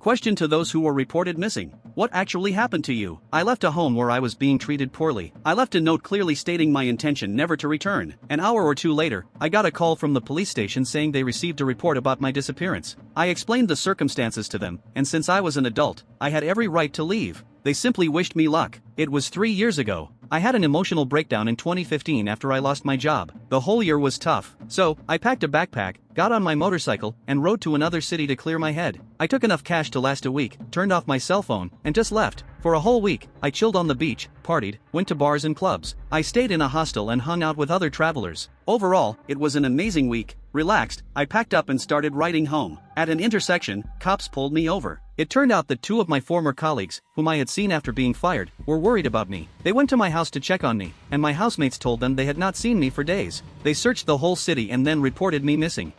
Question to those who were reported missing. What actually happened to you? I left a home where I was being treated poorly. I left a note clearly stating my intention never to return. An hour or two later, I got a call from the police station saying they received a report about my disappearance. I explained the circumstances to them, and since I was an adult, I had every right to leave. They simply wished me luck. It was 3 years ago. I had an emotional breakdown in 2015 after I lost my job. The whole year was tough. So, I packed a backpack, got on my motorcycle, and rode to another city to clear my head. I took enough cash to last a week, turned off my cell phone, and just left. For a whole week, I chilled on the beach, partied, went to bars and clubs. I stayed in a hostel and hung out with other travelers. Overall, it was an amazing week. Relaxed, I packed up and started riding home. At an intersection, cops pulled me over. It turned out that 2 of my former colleagues, whom I had seen after being fired, were worried about me. They went to my house to check on me, and my housemates told them they had not seen me for days. They searched the whole city and then reported me missing.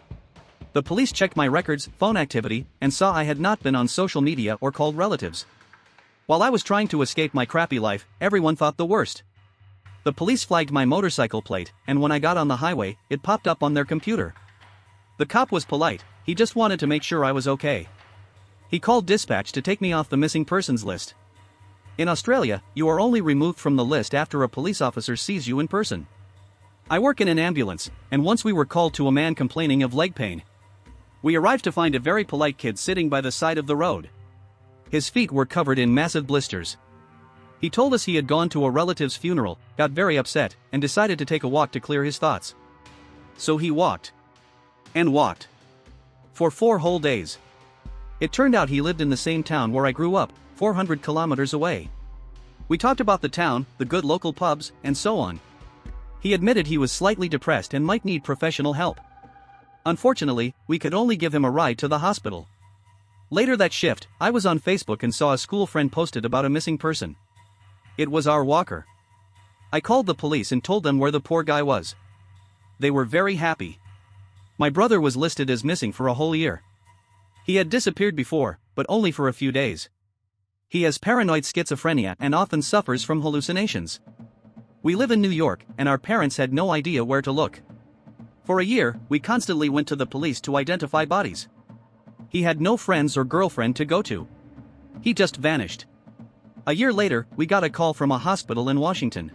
The police checked my records, phone activity, and saw I had not been on social media or called relatives. While I was trying to escape my crappy life, everyone thought the worst. The police flagged my motorcycle plate, and when I got on the highway, it popped up on their computer. The cop was polite, he just wanted to make sure I was okay. He called dispatch to take me off the missing persons list. In Australia, you are only removed from the list after a police officer sees you in person. I work in an ambulance, and once we were called to a man complaining of leg pain. We arrived to find a very polite kid sitting by the side of the road. His feet were covered in massive blisters. He told us he had gone to a relative's funeral, got very upset, and decided to take a walk to clear his thoughts. So he walked. And walked. For 4 whole days. It turned out he lived in the same town where I grew up, 400 kilometers away. We talked about the town, the good local pubs, and so on. He admitted he was slightly depressed and might need professional help. Unfortunately, we could only give him a ride to the hospital. Later that shift, I was on Facebook and saw a school friend posted about a missing person. It was our walker. I called the police and told them where the poor guy was. They were very happy. My brother was listed as missing for a whole year. He had disappeared before, but only for a few days. He has paranoid schizophrenia and often suffers from hallucinations. We live in New York, and our parents had no idea where to look. For a year, we constantly went to the police to identify bodies. He had no friends or girlfriend to go to. He just vanished. A year later, we got a call from a hospital in Washington.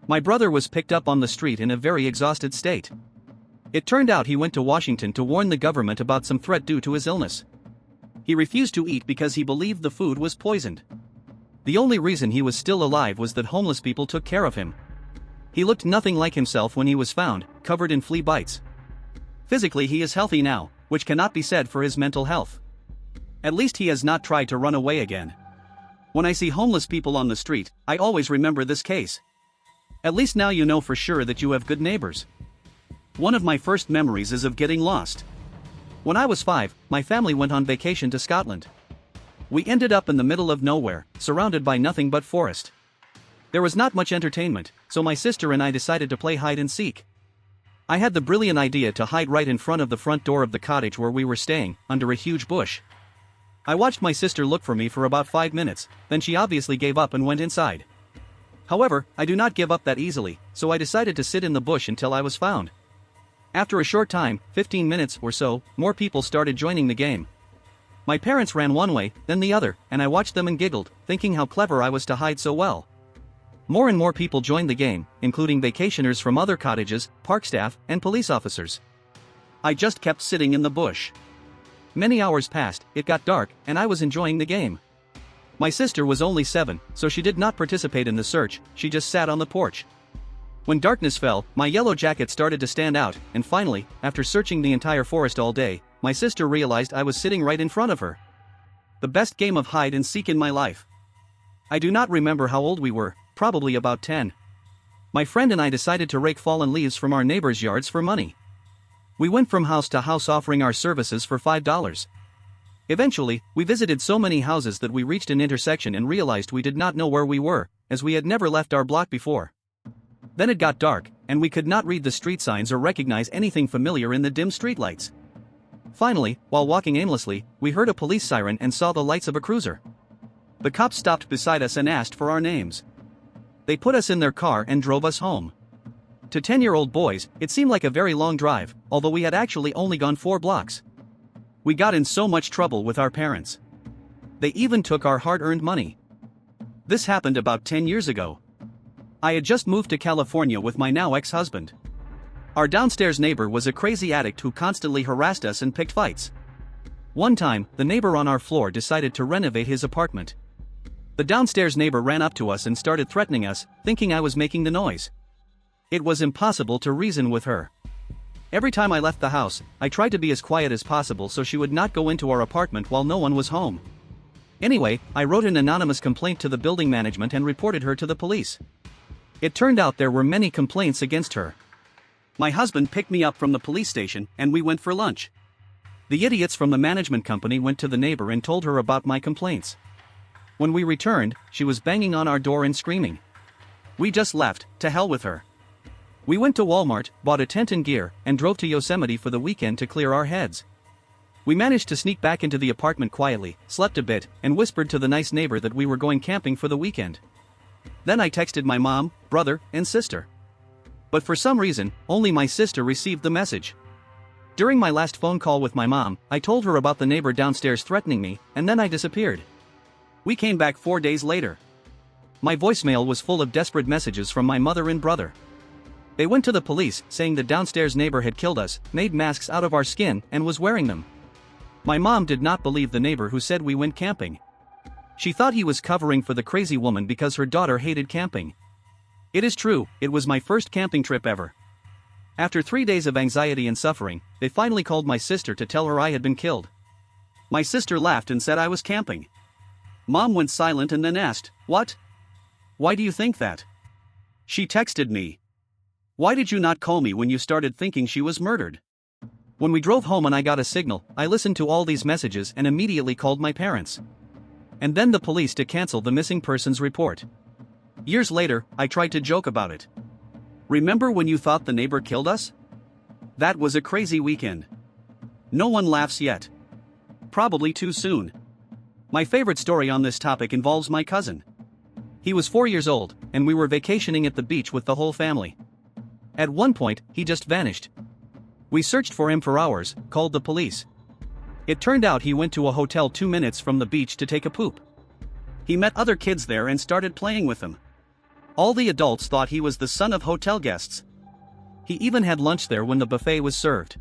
My brother was picked up on the street in a very exhausted state. It turned out he went to Washington to warn the government about some threat due to his illness. He refused to eat because he believed the food was poisoned. The only reason he was still alive was that homeless people took care of him. He looked nothing like himself when he was found, covered in flea bites. Physically he is healthy now, which cannot be said for his mental health. At least he has not tried to run away again. When I see homeless people on the street, I always remember this case. At least now you know for sure that you have good neighbors. One of my first memories is of getting lost. When I was 5, my family went on vacation to Scotland. We ended up in the middle of nowhere, surrounded by nothing but forest. There was not much entertainment, so my sister and I decided to play hide and seek. I had the brilliant idea to hide right in front of the front door of the cottage where we were staying, under a huge bush. I watched my sister look for me for about 5 minutes, then she obviously gave up and went inside. However, I do not give up that easily, so I decided to sit in the bush until I was found. After a short time, 15 minutes or so, more people started joining the game. My parents ran one way, then the other, and I watched them and giggled, thinking how clever I was to hide so well. More and more people joined the game, including vacationers from other cottages, park staff, and police officers. I just kept sitting in the bush. Many hours passed, it got dark, and I was enjoying the game. My sister was only 7, so she did not participate in the search, she just sat on the porch. When darkness fell, my yellow jacket started to stand out, and finally, after searching the entire forest all day, my sister realized I was sitting right in front of her. The best game of hide and seek in my life. I do not remember how old we were, probably about 10. My friend and I decided to rake fallen leaves from our neighbors' yards for money. We went from house to house offering our services for $5. Eventually, we visited so many houses that we reached an intersection and realized we did not know where we were, as we had never left our block before. Then it got dark, and we could not read the street signs or recognize anything familiar in the dim streetlights. Finally, while walking aimlessly, we heard a police siren and saw the lights of a cruiser. The cops stopped beside us and asked for our names. They put us in their car and drove us home. To 10-year-old boys, it seemed like a very long drive, although we had actually only gone 4 blocks. We got in so much trouble with our parents. They even took our hard-earned money. This happened about 10 years ago. I had just moved to California with my now ex-husband. Our downstairs neighbor was a crazy addict who constantly harassed us and picked fights. One time, the neighbor on our floor decided to renovate his apartment. The downstairs neighbor ran up to us and started threatening us, thinking I was making the noise. It was impossible to reason with her. Every time I left the house, I tried to be as quiet as possible so she would not go into our apartment while no one was home. Anyway, I wrote an anonymous complaint to the building management and reported her to the police. It turned out there were many complaints against her. My husband picked me up from the police station and we went for lunch. The idiots from the management company went to the neighbor and told her about my complaints. When we returned, she was banging on our door and screaming. We just left, to hell with her. We went to Walmart, bought a tent and gear, and drove to Yosemite for the weekend to clear our heads. We managed to sneak back into the apartment quietly, slept a bit, and whispered to the nice neighbor that we were going camping for the weekend. Then I texted my mom, brother, and sister. But for some reason, only my sister received the message. During my last phone call with my mom, I told her about the neighbor downstairs threatening me, and then I disappeared. We came back 4 days later. My voicemail was full of desperate messages from my mother and brother. They went to the police, saying the downstairs neighbor had killed us, made masks out of our skin, and was wearing them. My mom did not believe the neighbor who said we went camping. She thought he was covering for the crazy woman because her daughter hated camping. It is true, it was my first camping trip ever. After 3 days of anxiety and suffering, they finally called my sister to tell her I had been killed. My sister laughed and said I was camping. Mom went silent and then asked, "What? Why do you think that?" She texted me, "Why did you not call me when you started thinking she was murdered?" When we drove home and I got a signal, I listened to all these messages and immediately called my parents. And then the police to cancel the missing persons report. Years later, I tried to joke about it. Remember when you thought the neighbor killed us? That was a crazy weekend. No one laughs yet. Probably too soon. My favorite story on this topic involves my cousin. He was 4 years old, and we were vacationing at the beach with the whole family. At one point, he just vanished. We searched for him for hours, called the police. It turned out he went to a hotel 2 minutes from the beach to take a poop. He met other kids there and started playing with them. All the adults thought he was the son of hotel guests. He even had lunch there when the buffet was served.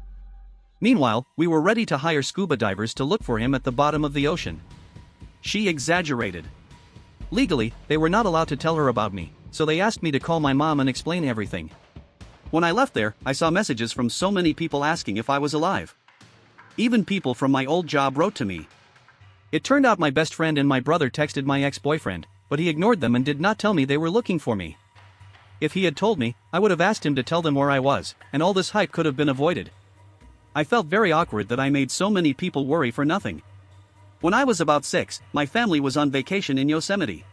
Meanwhile, we were ready to hire scuba divers to look for him at the bottom of the ocean. She exaggerated. Legally, they were not allowed to tell her about me, so they asked me to call my mom and explain everything. When I left there, I saw messages from so many people asking if I was alive. Even people from my old job wrote to me. It turned out my best friend and my brother texted my ex-boyfriend, but he ignored them and did not tell me they were looking for me. If he had told me, I would have asked him to tell them where I was, and all this hype could have been avoided. I felt very awkward that I made so many people worry for nothing. When I was about 6, my family was on vacation in Yosemite.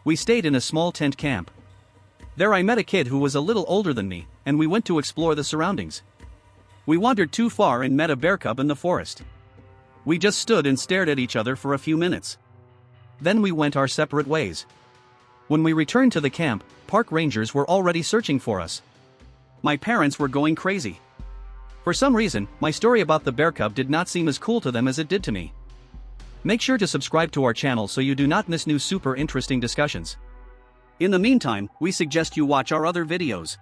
We stayed in a small tent camp. There I met a kid who was a little older than me, and we went to explore the surroundings. We wandered too far and met a bear cub in the forest. We just stood and stared at each other for a few minutes. Then we went our separate ways. When we returned to the camp, park rangers were already searching for us. My parents were going crazy. For some reason, my story about the bear cub did not seem as cool to them as it did to me. Make sure to subscribe to our channel so you do not miss new super interesting discussions. In the meantime, we suggest you watch our other videos.